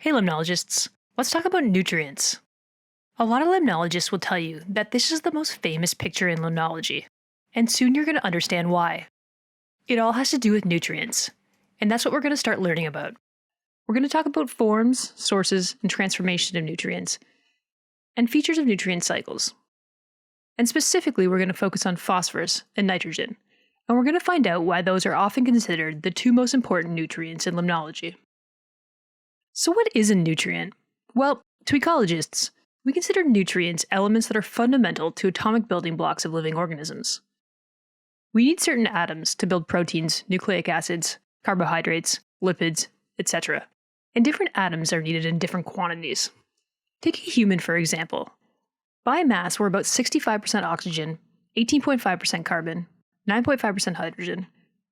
Hey limnologists, let's talk about nutrients. A lot of limnologists will tell you that this is the most famous picture in limnology, and soon you're going to understand why. It all has to do with nutrients, and that's what we're going to start learning about. We're going to talk about forms, sources, and transformation of nutrients, and features of nutrient cycles. And specifically, we're going to focus on phosphorus and nitrogen, and we're going to find out why those are often considered the two most important nutrients in limnology. So what is a nutrient? Well, to ecologists, we consider nutrients elements that are fundamental to atomic building blocks of living organisms. We need certain atoms to build proteins, nucleic acids, carbohydrates, lipids, etc. And different atoms are needed in different quantities. Take a human, for example. By mass, we're about 65% oxygen, 18.5% carbon, 9.5% hydrogen,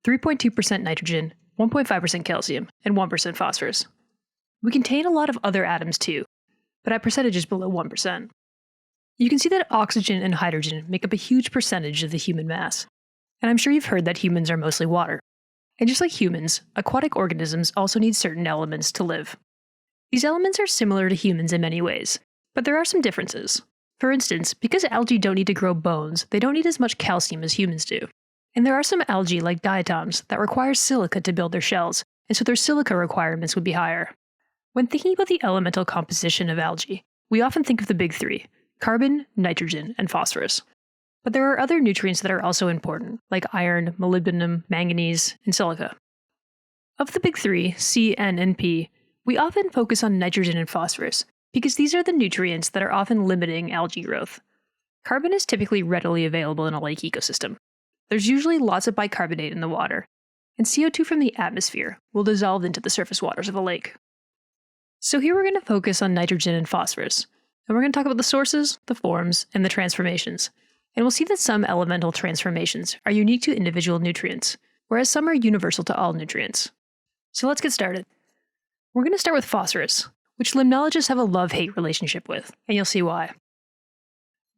3.2% nitrogen, 1.5% calcium, and 1% phosphorus. We contain a lot of other atoms too, but at percentages below 1%. You can see that oxygen and hydrogen make up a huge percentage of the human mass. And I'm sure you've heard that humans are mostly water. And just like humans, aquatic organisms also need certain elements to live. These elements are similar to humans in many ways, but there are some differences. For instance, because algae don't need to grow bones, they don't need as much calcium as humans do. And there are some algae, like diatoms, that require silica to build their shells, and so their silica requirements would be higher. When thinking about the elemental composition of algae, we often think of the big three: carbon, nitrogen, and phosphorus. But there are other nutrients that are also important, like iron, molybdenum, manganese, and silica. Of the big three, C, N, and P, we often focus on nitrogen and phosphorus, because these are the nutrients that are often limiting algae growth. Carbon is typically readily available in a lake ecosystem. There's usually lots of bicarbonate in the water, and CO2 from the atmosphere will dissolve into the surface waters of a lake. So here we're going to focus on nitrogen and phosphorus, and we're going to talk about the sources, the forms, and the transformations. And we'll see that some elemental transformations are unique to individual nutrients, whereas some are universal to all nutrients. So let's get started. We're going to start with phosphorus, which limnologists have a love-hate relationship with, and you'll see why.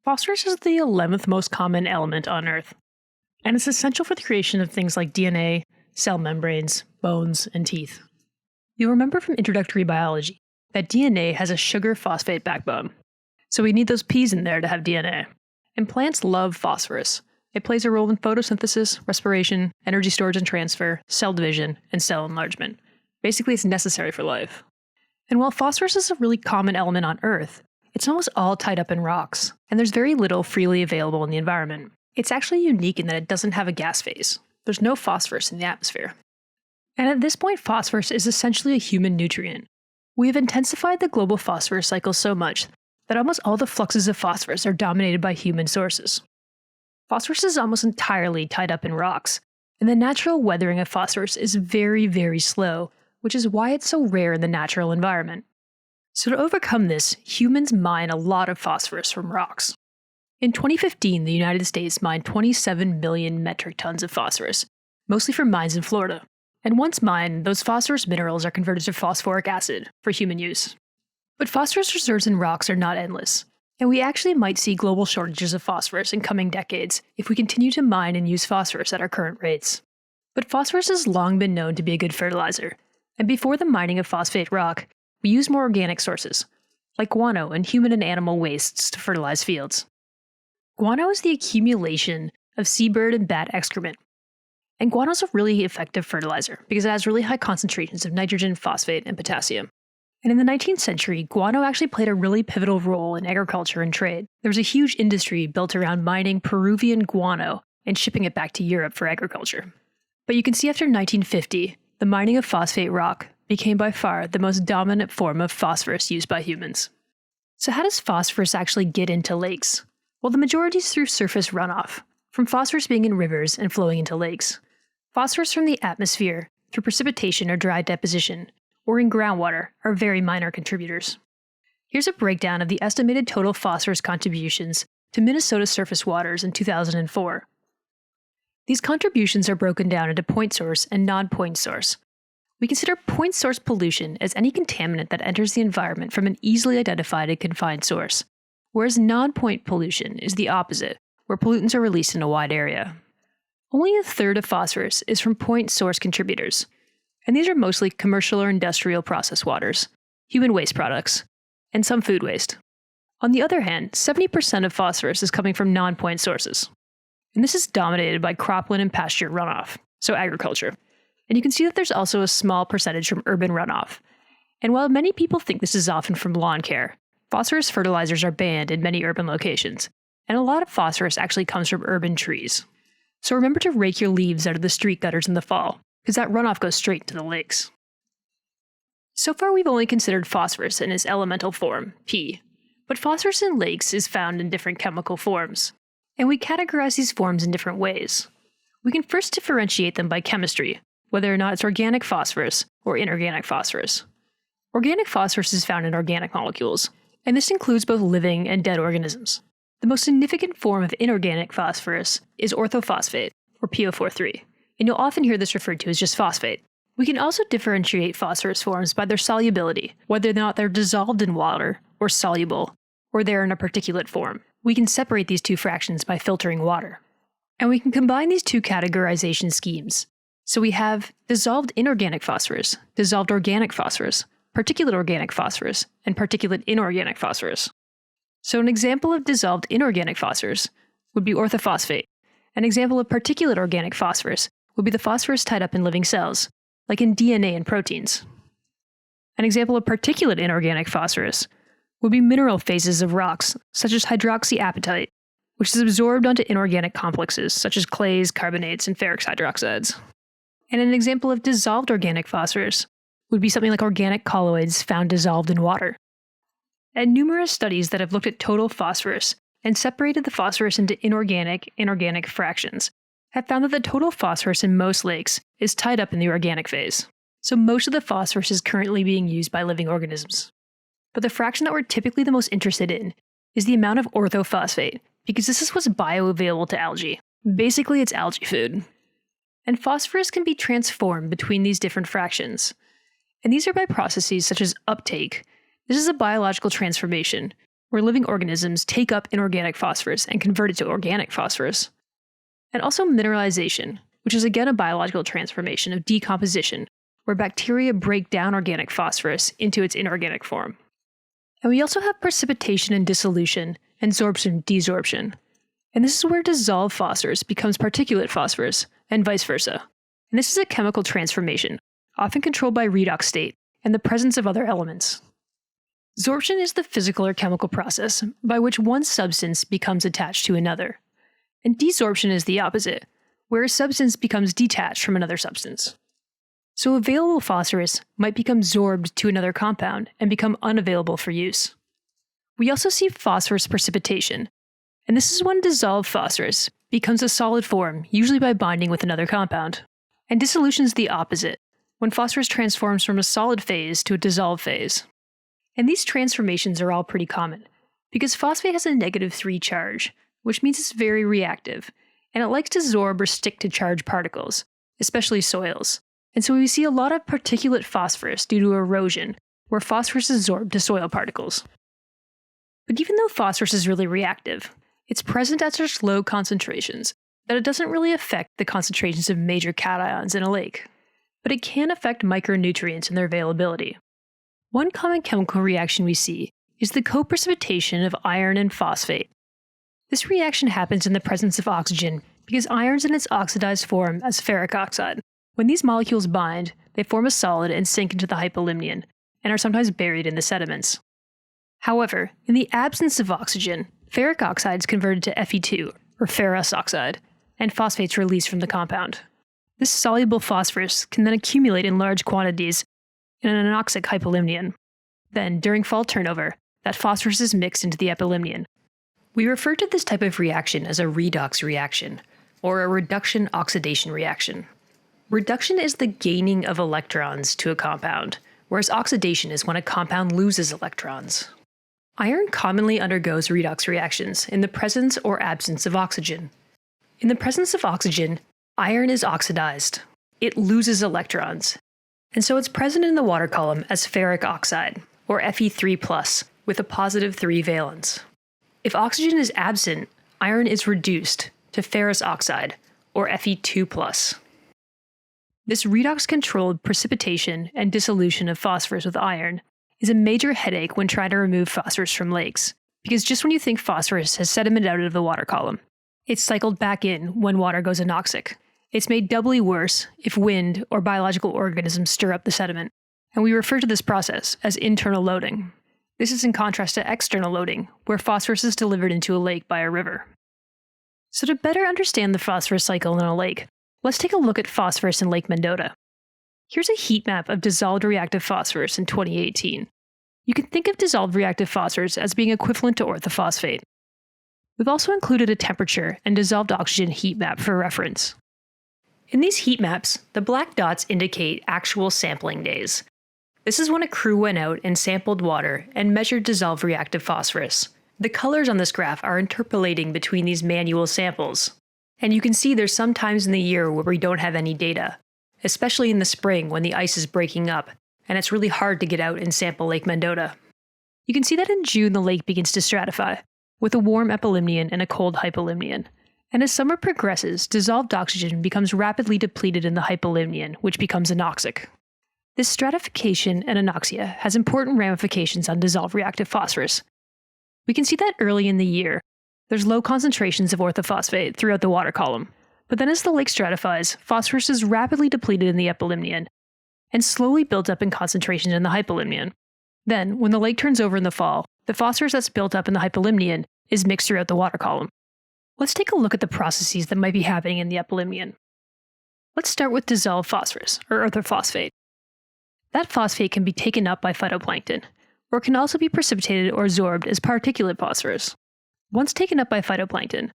Phosphorus is the 11th most common element on Earth, and it's essential for the creation of things like DNA, cell membranes, bones, and teeth. You'll remember from introductory biology that DNA has a sugar phosphate backbone. So we need those P's in there to have DNA. And plants love phosphorus. It plays a role in photosynthesis, respiration, energy storage and transfer, cell division, and cell enlargement. Basically, it's necessary for life. And while phosphorus is a really common element on Earth, it's almost all tied up in rocks, and there's very little freely available in the environment. It's actually unique in that it doesn't have a gas phase. There's no phosphorus in the atmosphere. And at this point, phosphorus is essentially a human nutrient. We have intensified the global phosphorus cycle so much that almost all the fluxes of phosphorus are dominated by human sources. Phosphorus is almost entirely tied up in rocks, and the natural weathering of phosphorus is very, very slow, which is why it's so rare in the natural environment. So to overcome this, humans mine a lot of phosphorus from rocks. In 2015, the United States mined 27 million metric tons of phosphorus, mostly from mines in Florida. And once mined, those phosphorus minerals are converted to phosphoric acid for human use. But phosphorus reserves in rocks are not endless, and we actually might see global shortages of phosphorus in coming decades if we continue to mine and use phosphorus at our current rates. But phosphorus has long been known to be a good fertilizer, and before the mining of phosphate rock, we used more organic sources, like guano and human and animal wastes to fertilize fields. Guano is the accumulation of seabird and bat excrement. And guano is a really effective fertilizer because it has really high concentrations of nitrogen, phosphate, and potassium. And in the 19th century, guano actually played a really pivotal role in agriculture and trade. There was a huge industry built around mining Peruvian guano and shipping it back to Europe for agriculture. But you can see after 1950, the mining of phosphate rock became by far the most dominant form of phosphorus used by humans. So how does phosphorus actually get into lakes? Well, the majority is through surface runoff, from phosphorus being in rivers and flowing into lakes. Phosphorus from the atmosphere, through precipitation or dry deposition, or in groundwater, are very minor contributors. Here's a breakdown of the estimated total phosphorus contributions to Minnesota surface waters in 2004. These contributions are broken down into point source and non-point source. We consider point source pollution as any contaminant that enters the environment from an easily identified and confined source, whereas non-point pollution is the opposite, where pollutants are released in a wide area. Only a third of phosphorus is from point source contributors, and these are mostly commercial or industrial process waters, human waste products, and some food waste. On the other hand, 70% of phosphorus is coming from non-point sources. And this is dominated by cropland and pasture runoff, so agriculture. And you can see that there's also a small percentage from urban runoff. And while many people think this is often from lawn care, phosphorus fertilizers are banned in many urban locations, and a lot of phosphorus actually comes from urban trees. So remember to rake your leaves out of the street gutters in the fall, because that runoff goes straight to the lakes. So far we've only considered phosphorus in its elemental form, P, but phosphorus in lakes is found in different chemical forms, and we categorize these forms in different ways. We can first differentiate them by chemistry, whether or not it's organic phosphorus or inorganic phosphorus. Organic phosphorus is found in organic molecules, and this includes both living and dead organisms. The most significant form of inorganic phosphorus is orthophosphate, or PO43, and you'll often hear this referred to as just phosphate. We can also differentiate phosphorus forms by their solubility, whether or not they're dissolved in water, or soluble, or they're in a particulate form. We can separate these two fractions by filtering water. And we can combine these two categorization schemes. So we have dissolved inorganic phosphorus, dissolved organic phosphorus, particulate organic phosphorus, and particulate inorganic phosphorus. So an example of dissolved inorganic phosphorus would be orthophosphate. An example of particulate organic phosphorus would be the phosphorus tied up in living cells, like in DNA and proteins. An example of particulate inorganic phosphorus would be mineral phases of rocks, such as hydroxyapatite, which is absorbed onto inorganic complexes, such as clays, carbonates, and ferric hydroxides. And an example of dissolved organic phosphorus would be something like organic colloids found dissolved in water. And numerous studies that have looked at total phosphorus and separated the phosphorus into inorganic fractions have found that the total phosphorus in most lakes is tied up in the organic phase. So most of the phosphorus is currently being used by living organisms. But the fraction that we're typically the most interested in is the amount of orthophosphate, because this is what's bioavailable to algae. Basically, it's algae food. And phosphorus can be transformed between these different fractions. And these are by processes such as uptake. This is a biological transformation, where living organisms take up inorganic phosphorus and convert it to organic phosphorus. And also mineralization, which is again a biological transformation of decomposition, where bacteria break down organic phosphorus into its inorganic form. And we also have precipitation and dissolution, and sorption, desorption. And this is where dissolved phosphorus becomes particulate phosphorus, and vice versa. And this is a chemical transformation, often controlled by redox state, and the presence of other elements. Sorption is the physical or chemical process by which one substance becomes attached to another. And desorption is the opposite, where a substance becomes detached from another substance. So available phosphorus might become sorbed to another compound and become unavailable for use. We also see phosphorus precipitation, and this is when dissolved phosphorus becomes a solid form, usually by binding with another compound. And dissolution is the opposite, when phosphorus transforms from a solid phase to a dissolved phase. And these transformations are all pretty common, because phosphate has a -3 charge, which means it's very reactive, and it likes to sorb or stick to charged particles, especially soils. And so we see a lot of particulate phosphorus due to erosion, where phosphorus is sorbed to soil particles. But even though phosphorus is really reactive, it's present at such low concentrations that it doesn't really affect the concentrations of major cations in a lake. But it can affect micronutrients and their availability. One common chemical reaction we see is the co-precipitation of iron and phosphate. This reaction happens in the presence of oxygen because iron's in its oxidized form as ferric oxide. When these molecules bind, they form a solid and sink into the hypolimnion, and are sometimes buried in the sediments. However, in the absence of oxygen, ferric oxide is converted to Fe2, or ferrous oxide, and phosphates released from the compound. This soluble phosphorus can then accumulate in large quantities in an anoxic hypolimnion. Then, during fall turnover, that phosphorus is mixed into the epilimnion. We refer to this type of reaction as a redox reaction, or a reduction-oxidation reaction. Reduction is the gaining of electrons to a compound, whereas oxidation is when a compound loses electrons. Iron commonly undergoes redox reactions in the presence or absence of oxygen. In the presence of oxygen, iron is oxidized. It loses electrons, and so it's present in the water column as ferric oxide, or Fe3+, with a +3 valence. If oxygen is absent, iron is reduced to ferrous oxide, or Fe2+. This redox-controlled precipitation and dissolution of phosphorus with iron is a major headache when trying to remove phosphorus from lakes, because just when you think phosphorus has sedimented out of the water column, it's cycled back in when water goes anoxic. It's made doubly worse if wind or biological organisms stir up the sediment, and we refer to this process as internal loading. This is in contrast to external loading, where phosphorus is delivered into a lake by a river. So to better understand the phosphorus cycle in a lake, let's take a look at phosphorus in Lake Mendota. Here's a heat map of dissolved reactive phosphorus in 2018. You can think of dissolved reactive phosphorus as being equivalent to orthophosphate. We've also included a temperature and dissolved oxygen heat map for reference. In these heat maps, the black dots indicate actual sampling days. This is when a crew went out and sampled water and measured dissolved reactive phosphorus. The colors on this graph are interpolating between these manual samples. And you can see there's some times in the year where we don't have any data, especially in the spring when the ice is breaking up, and it's really hard to get out and sample Lake Mendota. You can see that in June the lake begins to stratify, with a warm epilimnion and a cold hypolimnion. And as summer progresses, dissolved oxygen becomes rapidly depleted in the hypolimnion, which becomes anoxic. This stratification and anoxia has important ramifications on dissolved reactive phosphorus. We can see that early in the year, there's low concentrations of orthophosphate throughout the water column, but then as the lake stratifies, phosphorus is rapidly depleted in the epilimnion and slowly builds up in concentrations in the hypolimnion. Then, when the lake turns over in the fall, the phosphorus that's built up in the hypolimnion is mixed throughout the water column. Let's take a look at the processes that might be happening in the epilimnion. Let's start with dissolved phosphorus, or orthophosphate. That phosphate can be taken up by phytoplankton, or can also be precipitated or absorbed as particulate phosphorus. Once taken up by phytoplankton,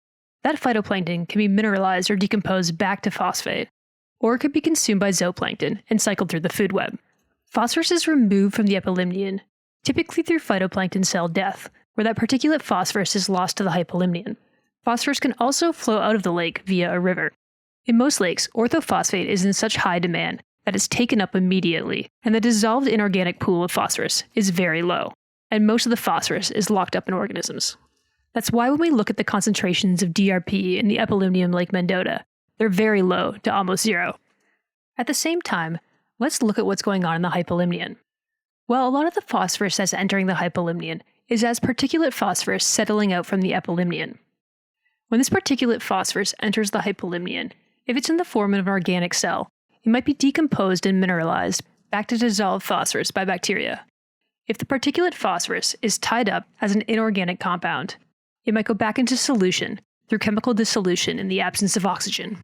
that phytoplankton can be mineralized or decomposed back to phosphate, or it could be consumed by zooplankton and cycled through the food web. Phosphorus is removed from the epilimnion, typically through phytoplankton cell death, where that particulate phosphorus is lost to the hypolimnion. Phosphorus can also flow out of the lake via a river. In most lakes, orthophosphate is in such high demand that it's taken up immediately, and the dissolved inorganic pool of phosphorus is very low, and most of the phosphorus is locked up in organisms. That's why when we look at the concentrations of DRP in the epilimnion Lake Mendota, they're very low to almost zero. At the same time, let's look at what's going on in the hypolimnion. Well, a lot of the phosphorus that's entering the hypolimnion is as particulate phosphorus settling out from the epilimnion. When this particulate phosphorus enters the hypolimnion, if it's in the form of an organic cell, it might be decomposed and mineralized back to dissolved phosphorus by bacteria. If the particulate phosphorus is tied up as an inorganic compound, it might go back into solution through chemical dissolution in the absence of oxygen.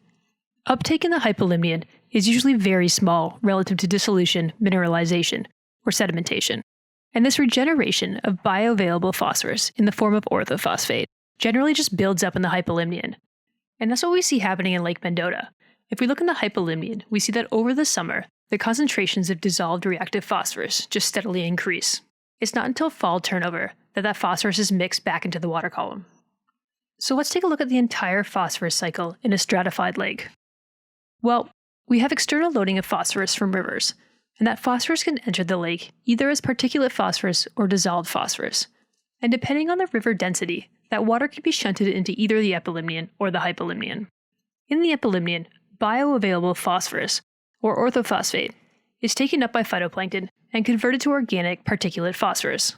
Uptake in the hypolimnion is usually very small relative to dissolution, mineralization, or sedimentation, and this regeneration of bioavailable phosphorus in the form of orthophosphate generally just builds up in the hypolimnion. And that's what we see happening in Lake Mendota. If we look in the hypolimnion, we see that over the summer, the concentrations of dissolved reactive phosphorus just steadily increase. It's not until fall turnover that phosphorus is mixed back into the water column. So let's take a look at the entire phosphorus cycle in a stratified lake. Well, we have external loading of phosphorus from rivers, and that phosphorus can enter the lake either as particulate phosphorus or dissolved phosphorus. And depending on the river density, that water can be shunted into either the epilimnion or the hypolimnion. In the epilimnion, bioavailable phosphorus, or orthophosphate, is taken up by phytoplankton and converted to organic particulate phosphorus.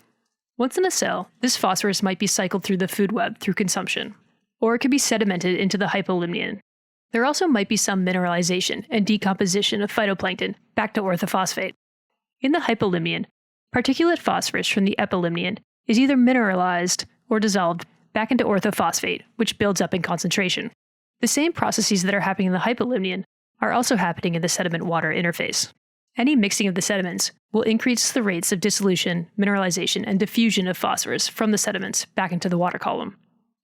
Once in a cell, this phosphorus might be cycled through the food web through consumption, or it could be sedimented into the hypolimnion. There also might be some mineralization and decomposition of phytoplankton back to orthophosphate. In the hypolimnion, particulate phosphorus from the epilimnion is either mineralized or dissolved back into orthophosphate, which builds up in concentration. The same processes that are happening in the hypolimnion are also happening in the sediment-water interface. Any mixing of the sediments will increase the rates of dissolution, mineralization, and diffusion of phosphorus from the sediments back into the water column.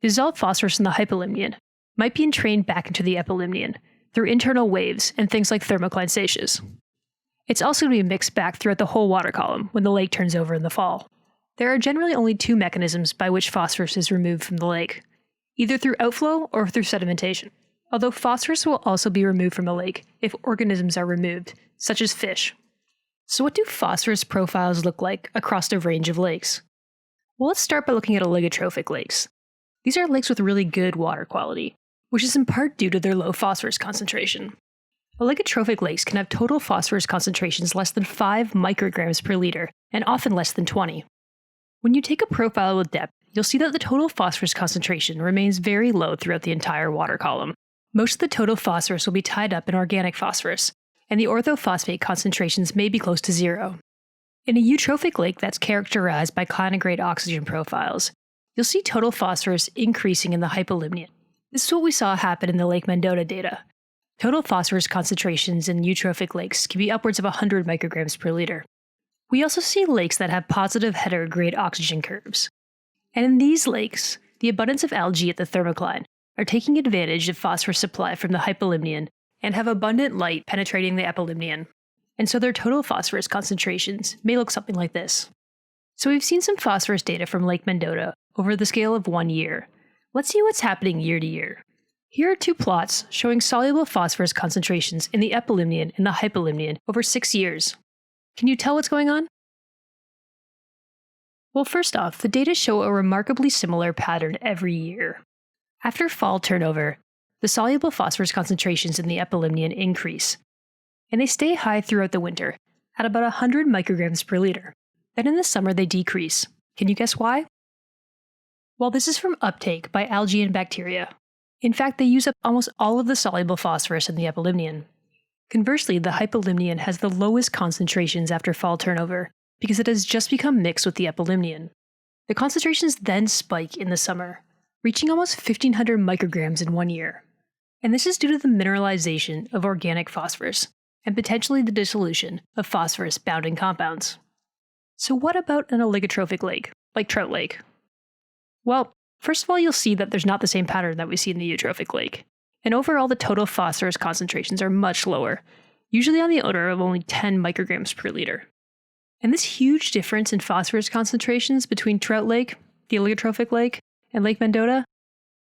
Dissolved phosphorus in the hypolimnion might be entrained back into the epilimnion through internal waves and things like thermocline seiches. It's also going to be mixed back throughout the whole water column when the lake turns over in the fall. There are generally only two mechanisms by which phosphorus is removed from the lake, either through outflow or through sedimentation, although phosphorus will also be removed from a lake if organisms are removed, such as fish. So what do phosphorus profiles look like across a range of lakes? Well, let's start by looking at oligotrophic lakes. These are lakes with really good water quality, which is in part due to their low phosphorus concentration. Oligotrophic lakes can have total phosphorus concentrations less than 5 micrograms per liter, and often less than 20. When you take a profile with depth, you'll see that the total phosphorus concentration remains very low throughout the entire water column. Most of the total phosphorus will be tied up in organic phosphorus, and the orthophosphate concentrations may be close to zero. In a eutrophic lake that's characterized by clinograde oxygen profiles, you'll see total phosphorus increasing in the hypolimnion. This is what we saw happen in the Lake Mendota data. Total phosphorus concentrations in eutrophic lakes can be upwards of 100 micrograms per liter. We also see lakes that have positive heterograde oxygen curves. And in these lakes, the abundance of algae at the thermocline are taking advantage of phosphorus supply from the hypolimnion and have abundant light penetrating the epilimnion. And so their total phosphorus concentrations may look something like this. So we've seen some phosphorus data from Lake Mendota over the scale of 1 year. Let's see what's happening year to year. Here are two plots showing soluble phosphorus concentrations in the epilimnion and the hypolimnion over 6 years. Can you tell what's going on? Well, first off, the data show a remarkably similar pattern every year. After fall turnover, the soluble phosphorus concentrations in the epilimnion increase, and they stay high throughout the winter, at about 100 micrograms per liter. Then in the summer they decrease. Can you guess why? Well, this is from uptake by algae and bacteria. In fact, they use up almost all of the soluble phosphorus in the epilimnion. Conversely, the hypolimnion has the lowest concentrations after fall turnover, because it has just become mixed with the epilimnion. The concentrations then spike in the summer, reaching almost 1,500 micrograms in 1 year. And this is due to the mineralization of organic phosphorus, and potentially the dissolution of phosphorus-bounding compounds. So what about an oligotrophic lake, like Trout Lake? Well, first of all, you'll see that there's not the same pattern that we see in the eutrophic lake. And overall, the total phosphorus concentrations are much lower, usually on the order of only 10 micrograms per liter. And this huge difference in phosphorus concentrations between Trout Lake, the oligotrophic lake, and Lake Mendota,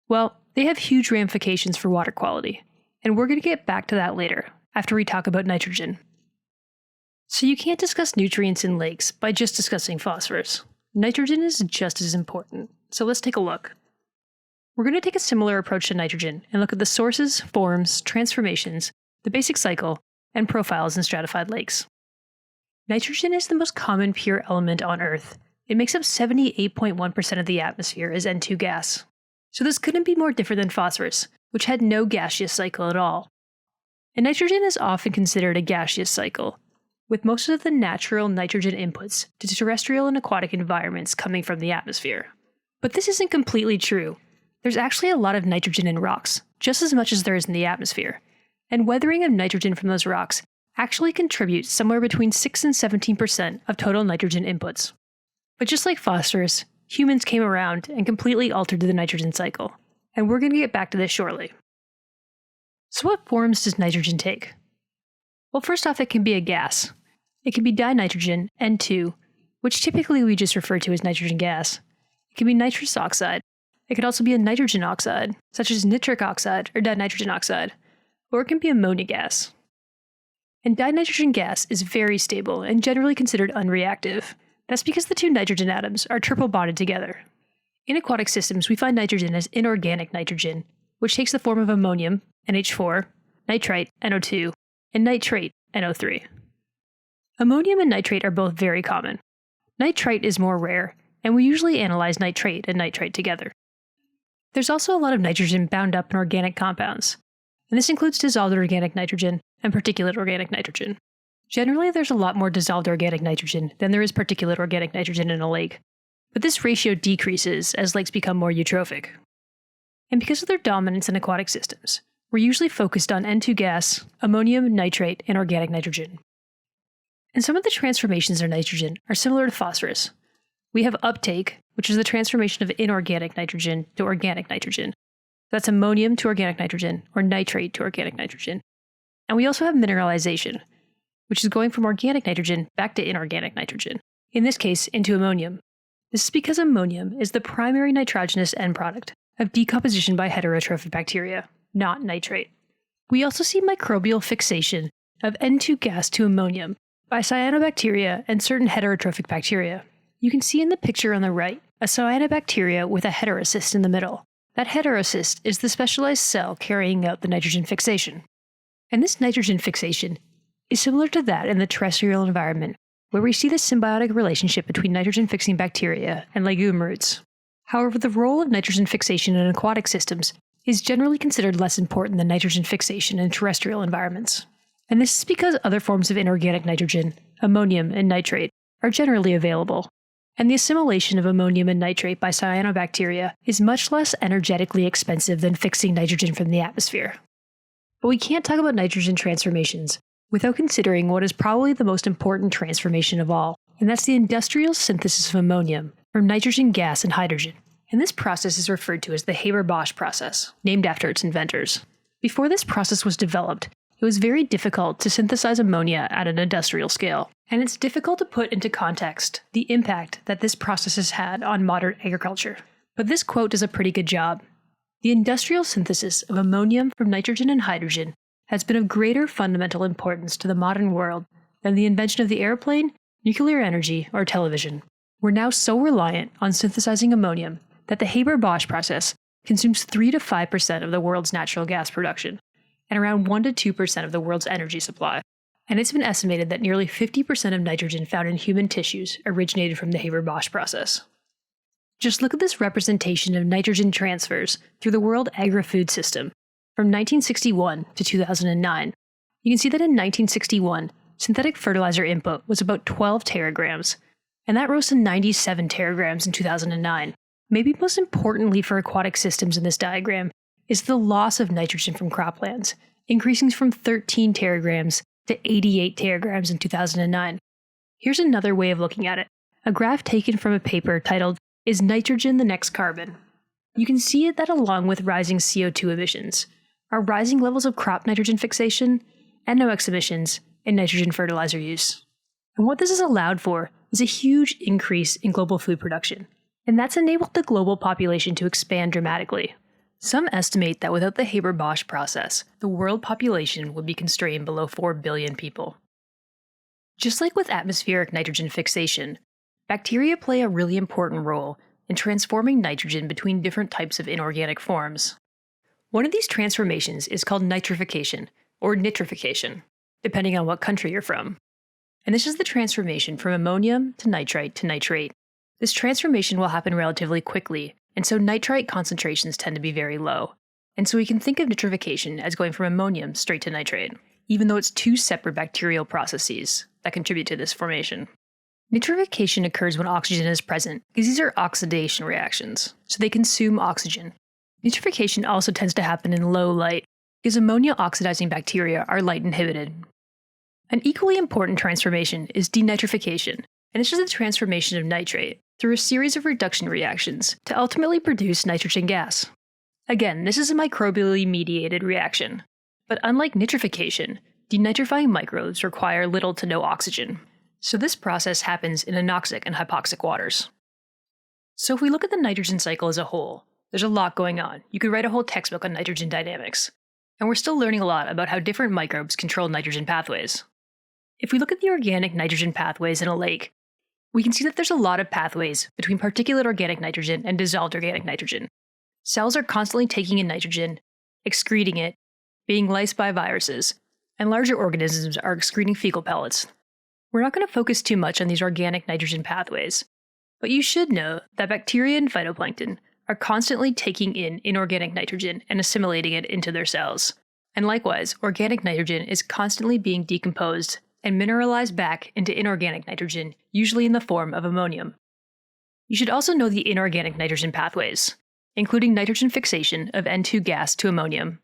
well, they have huge ramifications for water quality. And we're going to get back to that later, after we talk about nitrogen. So you can't discuss nutrients in lakes by just discussing phosphorus. Nitrogen is just as important. So let's take a look. We're going to take a similar approach to nitrogen and look at the sources, forms, transformations, the basic cycle, and profiles in stratified lakes. Nitrogen is the most common pure element on Earth. It makes up 78.1% of the atmosphere as N2 gas. So this couldn't be more different than phosphorus, which had no gaseous cycle at all. And nitrogen is often considered a gaseous cycle, with most of the natural nitrogen inputs to terrestrial and aquatic environments coming from the atmosphere. But this isn't completely true. There's actually a lot of nitrogen in rocks, just as much as there is in the atmosphere. And weathering of nitrogen from those rocks actually contributes somewhere between 6 and 17% of total nitrogen inputs. But just like phosphorus, humans came around and completely altered the nitrogen cycle. And we're going to get back to this shortly. So what forms does nitrogen take? Well, first off, it can be a gas. It can be dinitrogen, N2, which typically we just refer to as nitrogen gas. It can be nitrous oxide. It could also be a nitrogen oxide, such as nitric oxide or dinitrogen oxide. Or it can be ammonia gas. And dinitrogen gas is very stable and generally considered unreactive. That's because the two nitrogen atoms are triple bonded together. In aquatic systems, we find nitrogen as inorganic nitrogen, which takes the form of ammonium, NH4, nitrite, NO2, and nitrate, NO3. Ammonium and nitrate are both very common. Nitrite is more rare, and we usually analyze nitrate and nitrite together. There's also a lot of nitrogen bound up in organic compounds, and this includes dissolved organic nitrogen and particulate organic nitrogen. Generally, there's a lot more dissolved organic nitrogen than there is particulate organic nitrogen in a lake, but this ratio decreases as lakes become more eutrophic. And because of their dominance in aquatic systems, we're usually focused on N2 gas, ammonium, nitrate, and organic nitrogen. And some of the transformations of nitrogen are similar to phosphorus. We have uptake, which is the transformation of inorganic nitrogen to organic nitrogen. That's ammonium to organic nitrogen, or nitrate to organic nitrogen. And we also have mineralization, which is going from organic nitrogen back to inorganic nitrogen, in this case into ammonium. This is because ammonium is the primary nitrogenous end product of decomposition by heterotrophic bacteria, not nitrate. We also see microbial fixation of N2 gas to ammonium by cyanobacteria and certain heterotrophic bacteria. You can see in the picture on the right a cyanobacteria with a heterocyst in the middle. That heterocyst is the specialized cell carrying out the nitrogen fixation. And this nitrogen fixation is similar to that in the terrestrial environment, where we see the symbiotic relationship between nitrogen-fixing bacteria and legume roots. However, the role of nitrogen fixation in aquatic systems is generally considered less important than nitrogen fixation in terrestrial environments. And this is because other forms of inorganic nitrogen, ammonium and nitrate, are generally available. And the assimilation of ammonium and nitrate by cyanobacteria is much less energetically expensive than fixing nitrogen from the atmosphere. But we can't talk about nitrogen transformations without considering what is probably the most important transformation of all, and that's the industrial synthesis of ammonium from nitrogen gas and hydrogen. And this process is referred to as the Haber-Bosch process, named after its inventors. Before this process was developed, it was very difficult to synthesize ammonia at an industrial scale, and it's difficult to put into context the impact that this process has had on modern agriculture. But this quote does a pretty good job. The industrial synthesis of ammonium from nitrogen and hydrogen has been of greater fundamental importance to the modern world than the invention of the airplane, nuclear energy, or television. We're now so reliant on synthesizing ammonium that the Haber-Bosch process consumes 3 to 5% of the world's natural gas production, and around 1 to 2% of the world's energy supply. And it's been estimated that nearly 50% of nitrogen found in human tissues originated from the Haber-Bosch process. Just look at this representation of nitrogen transfers through the world agri-food system from 1961 to 2009. You can see that in 1961, synthetic fertilizer input was about 12 teragrams, and that rose to 97 teragrams in 2009. Maybe most importantly for aquatic systems in this diagram is the loss of nitrogen from croplands, increasing from 13 teragrams to 88 teragrams in 2009. Here's another way of looking at it, a graph taken from a paper titled, "Is Nitrogen the Next Carbon?" You can see that along with rising CO2 emissions, are rising levels of crop nitrogen fixation, NOx emissions, and nitrogen fertilizer use. And what this has allowed for is a huge increase in global food production, and that's enabled the global population to expand dramatically. Some estimate that without the Haber-Bosch process, the world population would be constrained below 4 billion people. Just like with atmospheric nitrogen fixation, bacteria play a really important role in transforming nitrogen between different types of inorganic forms. One of these transformations is called nitrification, or nitrification, depending on what country you're from. And this is the transformation from ammonium to nitrite to nitrate. This transformation will happen relatively quickly, and so nitrite concentrations tend to be very low. And so we can think of nitrification as going from ammonium straight to nitrate, even though it's two separate bacterial processes that contribute to this formation. Nitrification occurs when oxygen is present, because these are oxidation reactions, so they consume oxygen. Nitrification also tends to happen in low light, because ammonia oxidizing bacteria are light inhibited. An equally important transformation is denitrification, and this is the transformation of nitrate through a series of reduction reactions to ultimately produce nitrogen gas. Again, this is a microbially mediated reaction, but unlike nitrification, denitrifying microbes require little to no oxygen. So this process happens in anoxic and hypoxic waters. So if we look at the nitrogen cycle as a whole, there's a lot going on. You could write a whole textbook on nitrogen dynamics. And we're still learning a lot about how different microbes control nitrogen pathways. If we look at the organic nitrogen pathways in a lake, we can see that there's a lot of pathways between particulate organic nitrogen and dissolved organic nitrogen. Cells are constantly taking in nitrogen, excreting it, being lysed by viruses, and larger organisms are excreting fecal pellets. We're not going to focus too much on these organic nitrogen pathways, but you should know that bacteria and phytoplankton are constantly taking in inorganic nitrogen and assimilating it into their cells. And likewise, organic nitrogen is constantly being decomposed and mineralized back into inorganic nitrogen, usually in the form of ammonium. You should also know the inorganic nitrogen pathways, including nitrogen fixation of N2 gas to ammonium,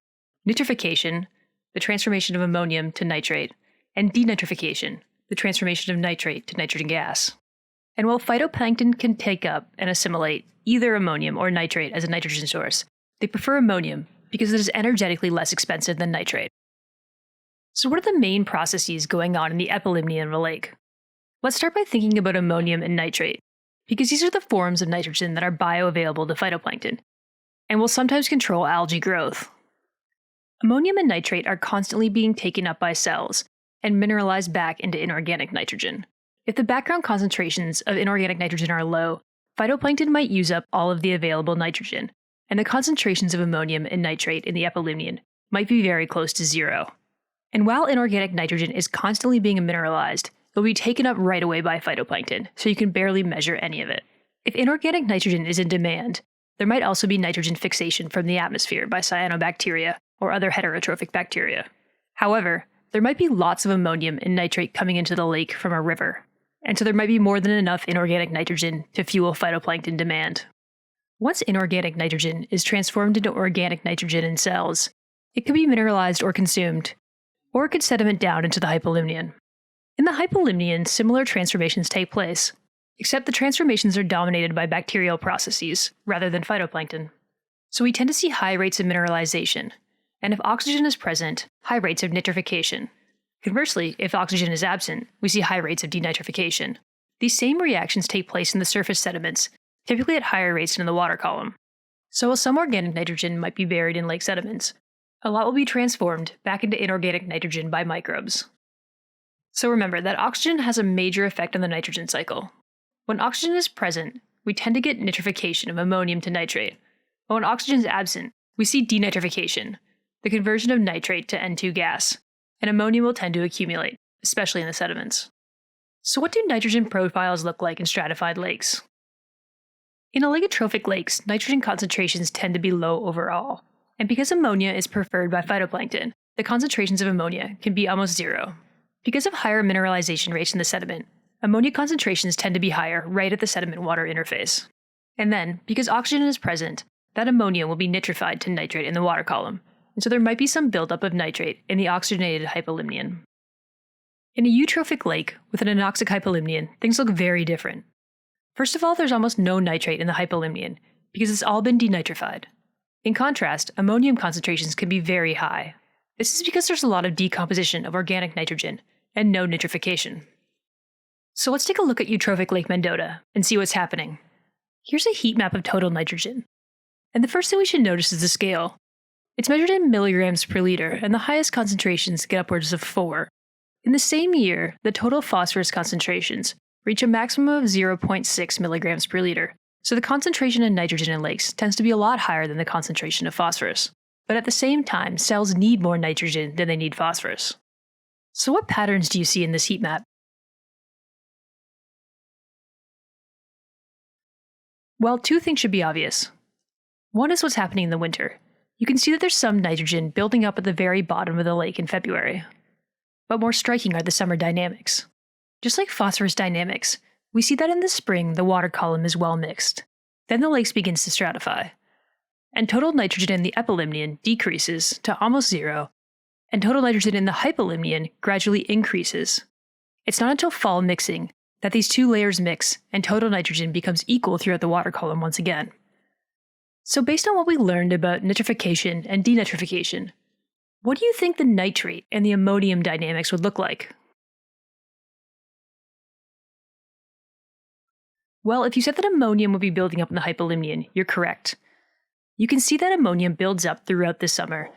nitrification, the transformation of ammonium to nitrate, and denitrification, the transformation of nitrate to nitrogen gas. And while phytoplankton can take up and assimilate either ammonium or nitrate as a nitrogen source, they prefer ammonium because it is energetically less expensive than nitrate. So what are the main processes going on in the epilimnion of a lake? Let's start by thinking about ammonium and nitrate, because these are the forms of nitrogen that are bioavailable to phytoplankton, and will sometimes control algae growth. Ammonium and nitrate are constantly being taken up by cells and mineralized back into inorganic nitrogen. If the background concentrations of inorganic nitrogen are low, phytoplankton might use up all of the available nitrogen, and the concentrations of ammonium and nitrate in the epilimnion might be very close to zero. And while inorganic nitrogen is constantly being mineralized, it will be taken up right away by phytoplankton, so you can barely measure any of it. If inorganic nitrogen is in demand, there might also be nitrogen fixation from the atmosphere by cyanobacteria or other heterotrophic bacteria. However, there might be lots of ammonium and nitrate coming into the lake from a river, and so there might be more than enough inorganic nitrogen to fuel phytoplankton demand. Once inorganic nitrogen is transformed into organic nitrogen in cells, it could be mineralized or consumed, or it could sediment down into the hypolimnion. In the hypolimnion, similar transformations take place, except the transformations are dominated by bacterial processes rather than phytoplankton. So we tend to see high rates of mineralization, and if oxygen is present, high rates of nitrification. Conversely, if oxygen is absent, we see high rates of denitrification. These same reactions take place in the surface sediments, typically at higher rates than in the water column. So while some organic nitrogen might be buried in lake sediments, a lot will be transformed back into inorganic nitrogen by microbes. So remember that oxygen has a major effect on the nitrogen cycle. When oxygen is present, we tend to get nitrification of ammonium to nitrate, but when oxygen is absent, we see denitrification, the conversion of nitrate to N2 gas, and ammonium will tend to accumulate, especially in the sediments. So what do nitrogen profiles look like in stratified lakes? In oligotrophic lakes, nitrogen concentrations tend to be low overall, and because ammonia is preferred by phytoplankton, the concentrations of ammonia can be almost zero. Because of higher mineralization rates in the sediment, ammonia concentrations tend to be higher right at the sediment-water interface. And then, because oxygen is present, that ammonia will be nitrified to nitrate in the water column, and so there might be some buildup of nitrate in the oxygenated hypolimnion. In a eutrophic lake with an anoxic hypolimnion, things look very different. First of all, there's almost no nitrate in the hypolimnion, because it's all been denitrified. In contrast, ammonium concentrations can be very high. This is because there's a lot of decomposition of organic nitrogen, and no nitrification. So let's take a look at eutrophic Lake Mendota and see what's happening. Here's a heat map of total nitrogen. And the first thing we should notice is the scale. It's measured in milligrams per liter, and the highest concentrations get upwards of 4. In the same year, the total phosphorus concentrations reach a maximum of 0.6 milligrams per liter, so the concentration of nitrogen in lakes tends to be a lot higher than the concentration of phosphorus. But at the same time, cells need more nitrogen than they need phosphorus. So what patterns do you see in this heat map? Well, two things should be obvious. One is what's happening in the winter. You can see that there's some nitrogen building up at the very bottom of the lake in February. But more striking are the summer dynamics. Just like phosphorus dynamics, we see that in the spring the water column is well mixed. Then the lake begins to stratify. And total nitrogen in the epilimnion decreases to almost zero, and total nitrogen in the hypolimnion gradually increases. It's not until fall mixing that these two layers mix and total nitrogen becomes equal throughout the water column once again. So based on what we learned about nitrification and denitrification, what do you think the nitrate and the ammonium dynamics would look like? Well, if you said that ammonium would be building up in the hypolimnion, you're correct. You can see that ammonium builds up throughout the summer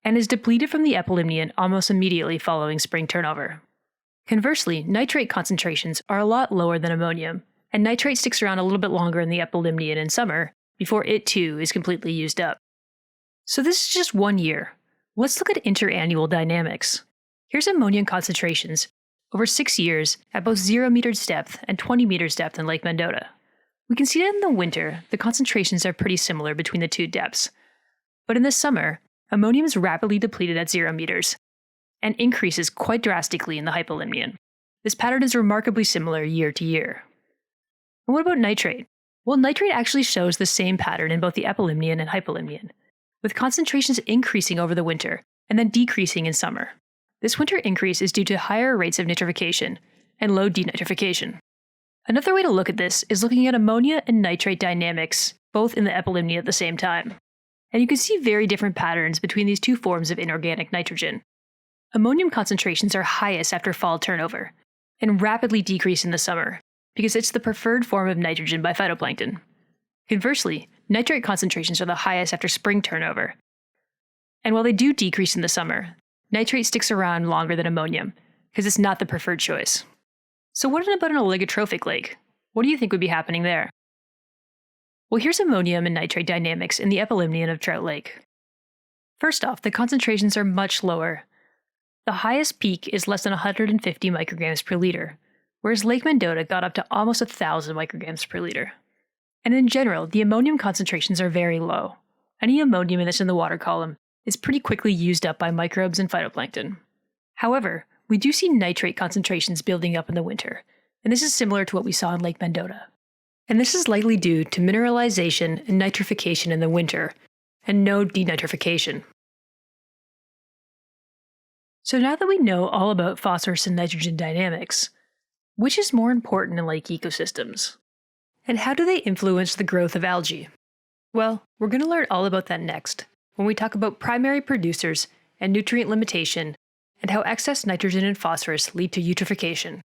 and is depleted from the epilimnion almost immediately following spring turnover. Conversely, nitrate concentrations are a lot lower than ammonium, and nitrate sticks around a little bit longer in the epilimnion in summer before it too is completely used up. So this is just 1 year. Let's look at interannual dynamics. Here's ammonium concentrations over 6 years at both 0 meters depth and 20 meters depth in Lake Mendota. We can see that in the winter, the concentrations are pretty similar between the two depths. But in the summer, ammonium is rapidly depleted at 0 meters and increases quite drastically in the hypolimnion. This pattern is remarkably similar year to year. And what about nitrate? Well, nitrate actually shows the same pattern in both the epilimnion and hypolimnion, with concentrations increasing over the winter and then decreasing in summer. This winter increase is due to higher rates of nitrification and low denitrification. Another way to look at this is looking at ammonia and nitrate dynamics, both in the epilimnion at the same time. And you can see very different patterns between these two forms of inorganic nitrogen. Ammonium concentrations are highest after fall turnover, and rapidly decrease in the summer, because it's the preferred form of nitrogen by phytoplankton. Conversely, nitrate concentrations are the highest after spring turnover. And while they do decrease in the summer, nitrate sticks around longer than ammonium, because it's not the preferred choice. So what about an oligotrophic lake? What do you think would be happening there? Well, here's ammonium and nitrate dynamics in the epilimnion of Trout Lake. First off, the concentrations are much lower. The highest peak is less than 150 micrograms per liter, whereas Lake Mendota got up to almost 1,000 micrograms per liter. And in general, the ammonium concentrations are very low. Any ammonium that's in the water column is pretty quickly used up by microbes and phytoplankton. However, we do see nitrate concentrations building up in the winter, and this is similar to what we saw in Lake Mendota. And this is likely due to mineralization and nitrification in the winter, and no denitrification. So now that we know all about phosphorus and nitrogen dynamics, which is more important in lake ecosystems? And how do they influence the growth of algae? Well, we're going to learn all about that next, when we talk about primary producers and nutrient limitation, and how excess nitrogen and phosphorus lead to eutrophication.